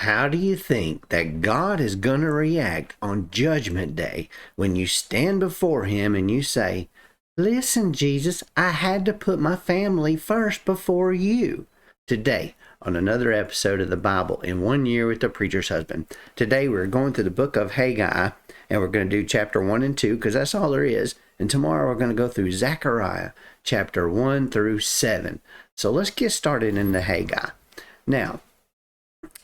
How do you think that God is going to react on Judgment Day when you stand before Him and you say, "Listen, Jesus, I had to put my family first before you"? Today, on another episode of the Bible in 1 year with the preacher's husband. Today, we're going through the book of Haggai, and we're going to do chapter 1 and 2 because that's all there is. And tomorrow, we're going to go through Zechariah, chapter 1 through 7. So let's get started in the Haggai. Now,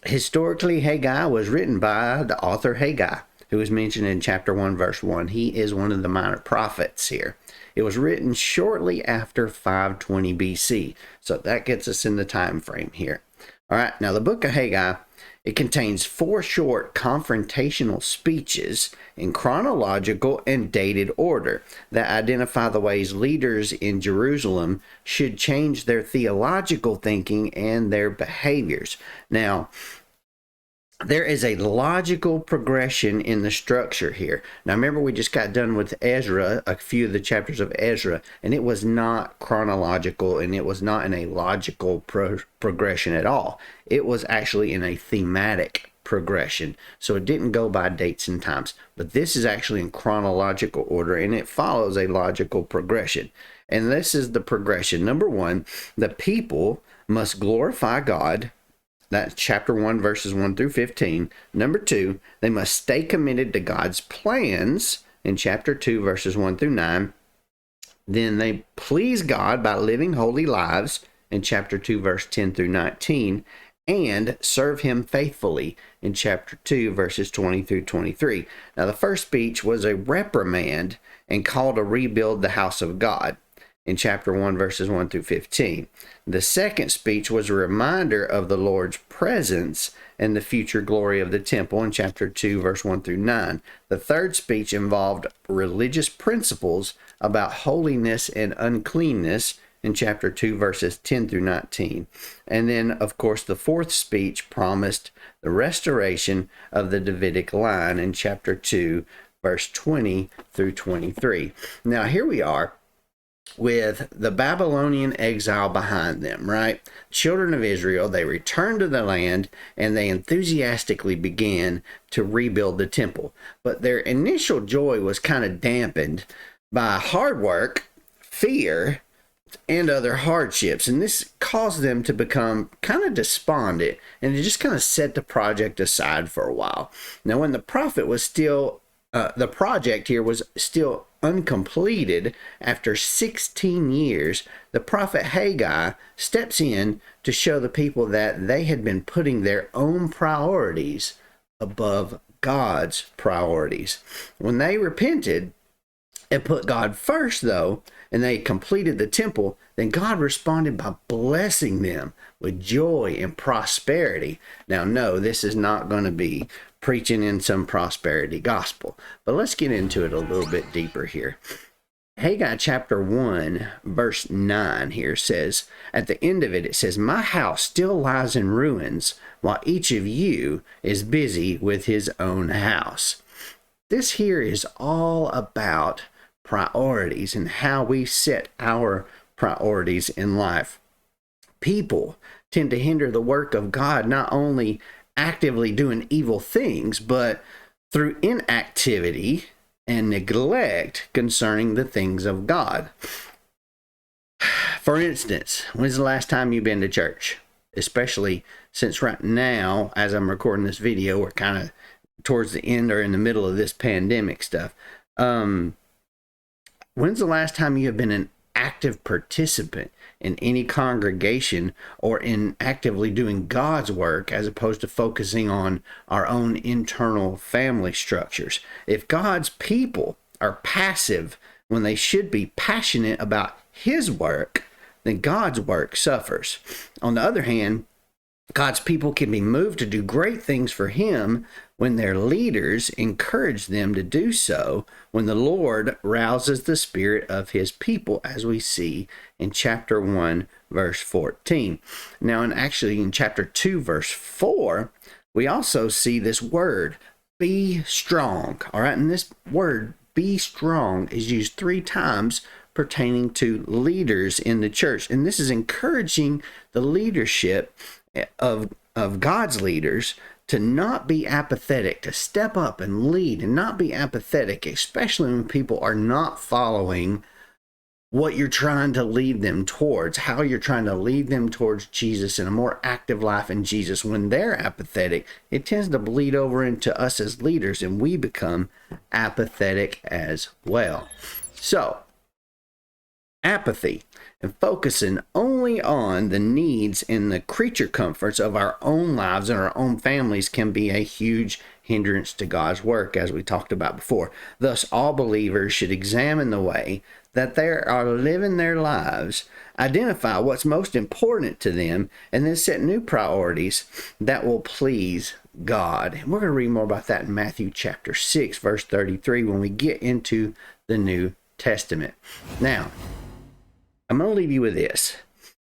historically, Haggai was written by the author Haggai, who is mentioned in chapter 1, verse 1. He is one of the minor prophets here. It was written shortly after 520 BC, so that gets us in the time frame here. All right, now the book of Haggai, it contains 4 short confrontational speeches in chronological and dated order that identify the ways leaders in Jerusalem should change their theological thinking and their behaviors. Now, there is a logical progression in the structure here. Now, remember, we just got done with Ezra, a few of the chapters of Ezra, and it was not chronological and it was not in a logical progression at all. It was actually in a thematic progression. So it didn't go by dates and times. But this is actually in chronological order and it follows a logical progression. And this is the progression. Number 1, the people must glorify God. That's chapter 1, verses 1 through 15. Number 2, they must stay committed to God's plans in chapter 2, verses 1 through 9. Then they please God by living holy lives in chapter 2, verse 10 through 19. And serve Him faithfully in chapter 2, verses 20 through 23. Now, the first speech was a reprimand and call to rebuild the house of God in chapter 1, verses 1 through 15. The second speech was a reminder of the Lord's presence and the future glory of the temple in chapter 2, verse 1 through 9. The third speech involved religious principles about holiness and uncleanness in chapter 2, verses 10 through 19. And then, of course, the fourth speech promised the restoration of the Davidic line in chapter 2, verse 20 through 23. Now, here we are with the Babylonian exile behind them, right? Children of Israel, they returned to the land and they enthusiastically began to rebuild the temple. But their initial joy was kind of dampened by hard work, fear, and other hardships. And this caused them to become kind of despondent and to just kind of set the project aside for a while. Now, when the prophet was still, the project here was still uncompleted after 16 years, the prophet Haggai steps in to show the people that they had been putting their own priorities above God's priorities. When they repented and put God first, though, and they completed the temple, then God responded by blessing them with joy and prosperity. Now, no, this is not going to be preaching in some prosperity gospel, but let's get into it a little bit deeper here. Haggai chapter 1, verse 9 here says, at the end of it, it says, "My house still lies in ruins, while each of you is busy with his own house." This here is all about priorities and how we set our priorities in life. People tend to hinder the work of God, not only actively doing evil things, but through inactivity and neglect concerning the things of God. For instance, when's the last time you've been to church? Especially since right now, as I'm recording this video, we're kind of towards the end or in the middle of this pandemic stuff. When's the last time you have been an active participant in any congregation or in actively doing God's work as opposed to focusing on our own internal family structures? If God's people are passive when they should be passionate about His work, then God's work suffers. On the other hand, God's people can be moved to do great things for Him when their leaders encourage them to do so, when the Lord rouses the spirit of His people, as we see in chapter 1, verse 14. Now, in chapter 2, verse 4, we also see this word, be strong. All right, and this word, be strong, is used 3 times pertaining to leaders in the church. And this is encouraging the leadership of God's leaders to not be apathetic, to step up and lead and not be apathetic, especially when people are not following what you're trying to lead them towards, how you're trying to lead them towards Jesus and a more active life in Jesus. When they're apathetic, it tends to bleed over into us as leaders, and we become apathetic as well. So, apathy and focusing only on the needs and the creature comforts of our own lives and our own families can be a huge hindrance to God's work, as we talked about before. Thus, all believers should examine the way that they are living their lives, identify what's most important to them, and then set new priorities that will please God. And we're going to read more about that in Matthew chapter 6, verse 33, when we get into the New Testament. Now, I'm going to leave you with this.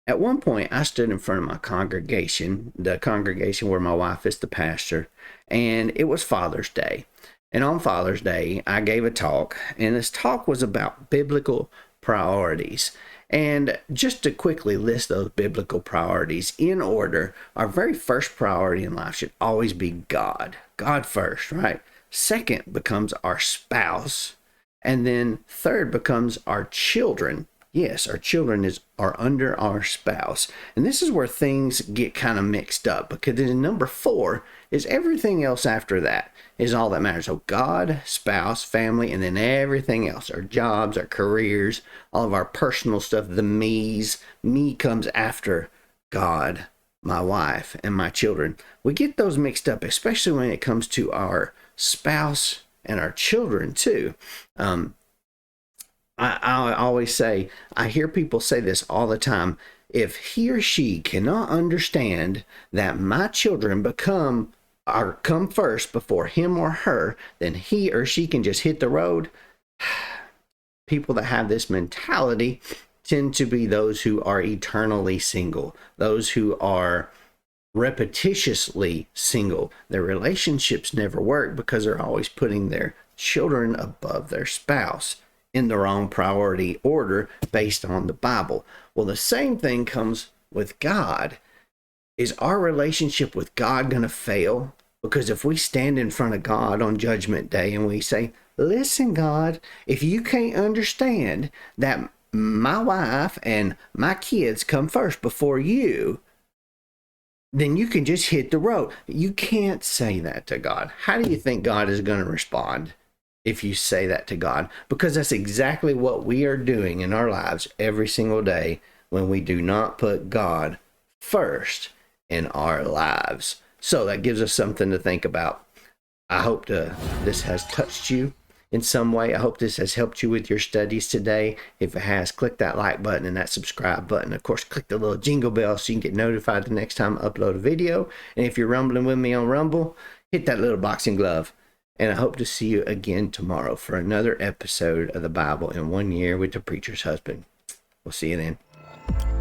At one point, I stood in front of my congregation, the congregation where my wife is the pastor, and it was Father's Day. And on Father's Day, I gave a talk, and this talk was about biblical priorities. And just to quickly list those biblical priorities in order, our very first priority in life should always be God. God first, right? Second becomes our spouse. And then third becomes our children. Yes, our children are under our spouse. And this is where things get kind of mixed up, because then number 4 is everything else after that is all that matters. So God, spouse, family, and then everything else, our jobs, our careers, all of our personal stuff, the me's. Me comes after God, my wife, and my children. We get those mixed up, especially when it comes to our spouse and our children too. I always say, I hear people say this all the time. If he or she cannot understand that my children come first before him or her, then he or she can just hit the road. People that have this mentality tend to be those who are eternally single, those who are repetitiously single. Their relationships never work because they're always putting their children above their spouse in the wrong priority order based on the Bible. Well, the same thing comes with God. Is our relationship with God going to fail? Because if we stand in front of God on Judgment Day and we say, listen, God, if you can't understand that my wife and my kids come first before you, then you can just hit the road. You can't say that to God. How do you think God is going to respond if you say that to God? Because that's exactly what we are doing in our lives every single day when we do not put God first in our lives. So that gives us something to think about. I hope this has touched you in some way. I hope this has helped you with your studies today. If it has, click that like button and that subscribe button. Of course, click the little jingle bell so you can get notified the next time I upload a video. And if you're rumbling with me on Rumble, hit that little boxing glove. And I hope to see you again tomorrow for another episode of the Bible in 1 Year with the Preacher's Husband. We'll see you then.